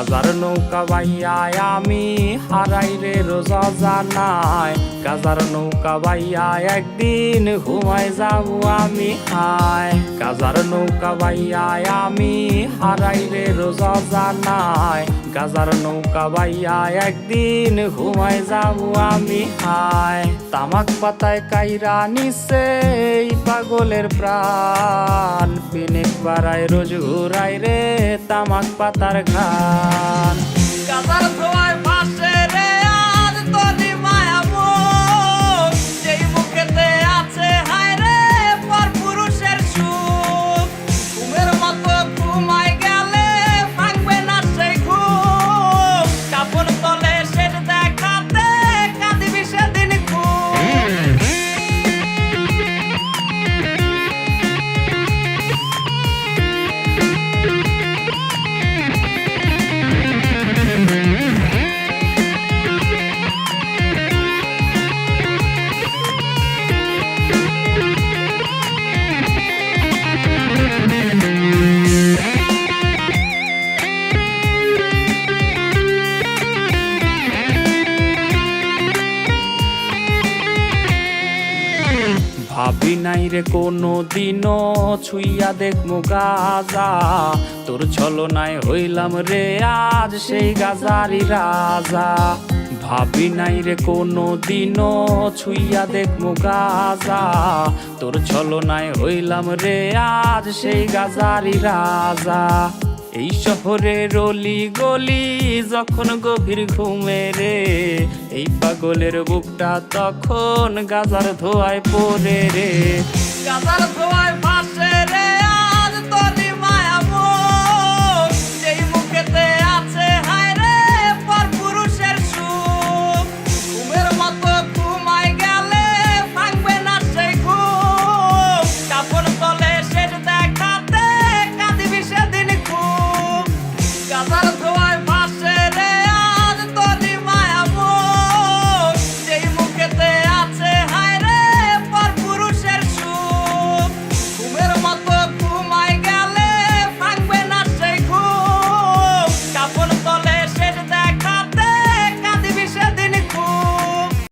গাজার নৌকা বাইয়া আমি হারাই রে রোজা জানাই, গাজার নৌকা বাইয়া একদিন ঘুমাই যাব আমি হায়। গাজার নৌকা বাইয়া আমি হারাই রে রোজা জানাই, গাজার নৌকা বাইয়া একদিন ঘুমাই যাব আমি হায়। তামাক পাতায় কাইরা নিছে এই পাগলের প্রাণ, পিনিক বাড়ায় রোজ ঘুরাই রে তামাক পাতার ঘান। গাজার ধোয়ায় ভাসে রে আজ তোরি মায়া মুখ, যেই মুখেতে আছে হায় রে পর পুরুষের সুখ। ঘুমের মতো ঘুমায় গেলে ভাঙবে না সেই ঘুম, কাপড় তলে সেট দেখাতে কাঁদিবি সেদিন খুব। ভাবি নাই রে কোনো দিনও ছুইয়া দেখমু গাজা, তোর ছলনায় হইলাম রে আজ সেই গাজারি রাজা। ভাবি নাই রে কোনো দিনও ছুইয়া দেখমু গাজা, তোর ছলনায় হইলাম রে আজ সেই গাজারি রাজা। এই শহরের অলি গলি যখন গভীর ঘুমে রে, এই পাগলের বুকটা তখন গাজার ধোয়ায় পড়ে রে। গাজার ধোয়ায় ভাসে রে আজ তোরি মায়া মুখ, যেই মুখেতে আছে হায় রে পর পুরুষের সুখ। ঘুমের মতো ঘুমায় গেলে ভাঙবে না সেই ঘুম, কাপড় তলে সেট দেখাতে কাঁদিবি সেদিন খুব। গাজার